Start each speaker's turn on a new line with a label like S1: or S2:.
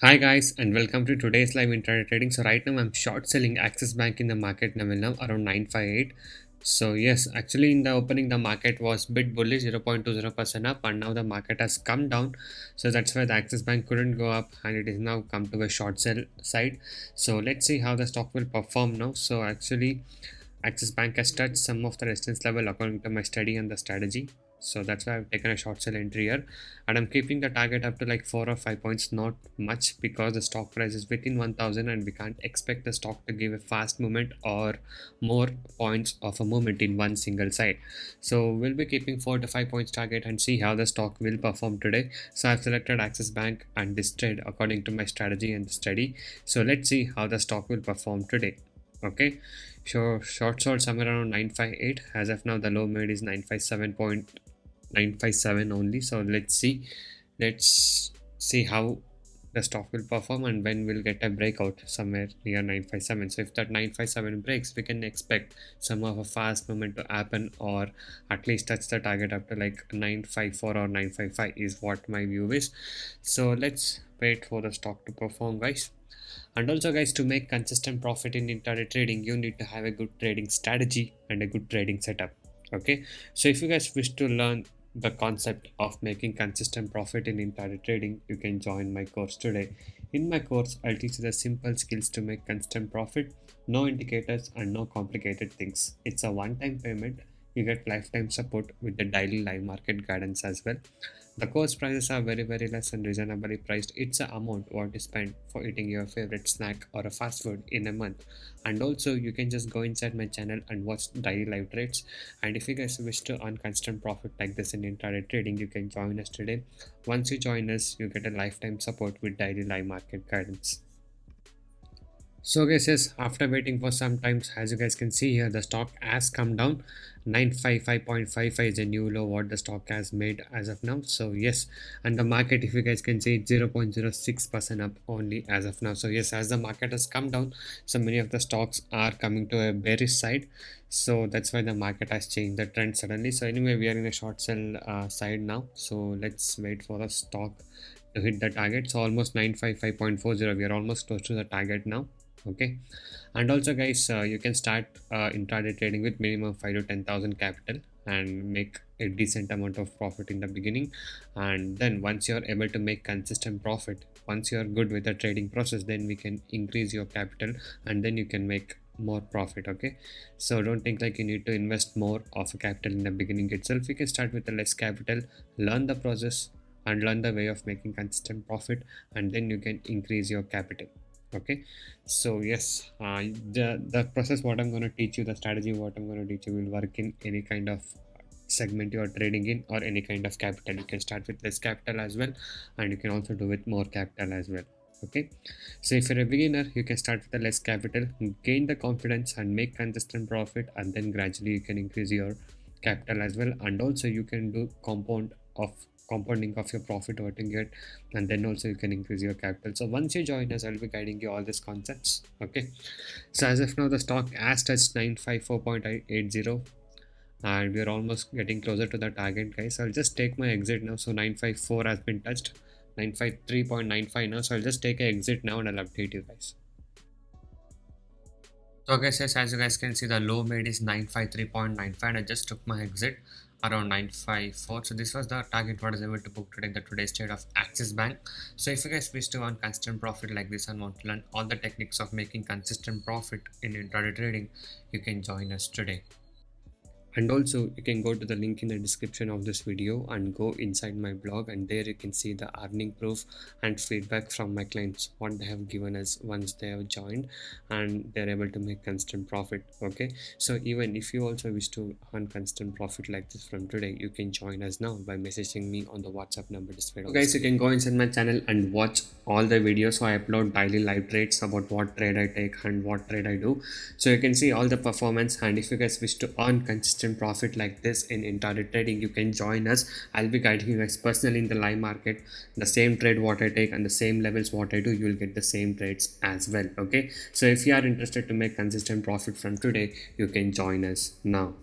S1: Hi guys and welcome to today's live intraday trading. So right now I'm short selling Axis Bank in the market level now around 958. So yes, actually in the opening the market was bit bullish 0.20% up and now the market has come down. So that's why the Axis Bank couldn't go up and it is now come to a short sell side. So let's see how the stock will perform now. So actually Axis Bank has touched some of the resistance level according to my study and the strategy. So that's why I've taken a short sell entry here. And I'm keeping the target up to like 4 or 5 points, not much because the stock price is within 1000 and we can't expect the stock to give a fast movement or more points of a movement in one single side. So we'll be keeping 4 to 5 points target and see how the stock will perform today. So I've selected Axis Bank and this trade according to my strategy and the study. So let's see how the stock will perform today. Okay, so short sold somewhere around 958. As of now the low made is 957 only. So let's see how the stock will perform and when we'll get a breakout somewhere near 957. So if that 957 breaks, we can expect some of a fast movement to happen or at least touch the target up to like 954 or 955 is what my view is. So let's wait for the stock to perform, guys. And also guys, to make consistent profit in intraday trading, you need to have a good trading strategy and a good trading setup. Okay, so if you guys wish to learn the concept of making consistent profit in intraday trading, you can join my course today. In my course, I'll teach you the simple skills to make consistent profit, no indicators and no complicated things. It's a one-time payment. You get lifetime support with the daily live market guidance as well. The course prices are very less and reasonably priced. It's the amount what you spend for eating your favorite snack or a fast food in a month. And also you can just go inside my channel and watch daily live trades. And if you guys wish to earn constant profit like this in intraday trading, you can join us today. Once you join us, you get a lifetime support with daily live market guidance. So guys, yes, after waiting for some times, as you guys can see here, the stock has come down. 955.55 is a new low what the stock has made as of now. So yes, and the market, if you guys can see, 0.06% up only as of now. So yes, as the market has come down, so many of the stocks are coming to a bearish side. So that's why the market has changed the trend suddenly. So anyway, we are in a short sell side now. So let's wait for the stock to hit the target. So almost 955.40, we are almost close to the target now. Okay, and also guys, you can start intraday trading with minimum 5 to 10,000 capital and make a decent amount of profit in the beginning. And then once you're able to make consistent profit, once you're good with the trading process, then we can increase your capital and then you can make more profit. Okay, so don't think like you need to invest more of a capital in the beginning itself. You can start with the less capital, learn the process and learn the way of making consistent profit, and then you can increase your capital. Okay, so yes, the process what I'm going to teach you, the strategy what I'm going to teach you will work in any kind of segment you are trading in or any kind of capital. You can start with less capital as well and you can also do with more capital as well. Okay, so if you're a beginner, you can start with the less capital, gain the confidence and make consistent profit, and then gradually you can increase your capital as well. And also you can do compounding of your profit what you get, and then also you can increase your capital. So once you join us, I'll be guiding you all these concepts. Okay, so as of now the stock has touched 954.80 and we are almost getting closer to the target, guys. I'll just take my exit now. So 954 has been touched, 953.95 now. So I'll just take an exit now and I'll update you guys. So guys, yes, as you guys can see, the low made is 953.95 and I just took my exit around 954. So this was the target what I was able to book today in the today's trade of Axis Bank. So if you guys wish to earn consistent profit like this and want to learn all the techniques of making consistent profit in intraday trading, you can join us today. And also you can go to the link in the description of this video and go inside my blog, and there you can see the earning proof and feedback from my clients what they have given us once they have joined and they're able to make constant profit. Okay, so even if you also wish to earn constant profit like this from today, you can join us now by messaging me on the WhatsApp number displayed. So guys, you can go inside my channel and watch all the videos. So I upload daily live trades about what trade I take and what trade I do, so you can see all the performance. And if you guys wish to earn consistent profit like this in intraday trading, you can join us. I'll be guiding you guys personally in the live market. The same trade what I take and the same levels what I do, you will get the same trades as well. Okay, so if you are interested to make consistent profit from today, you can join us now.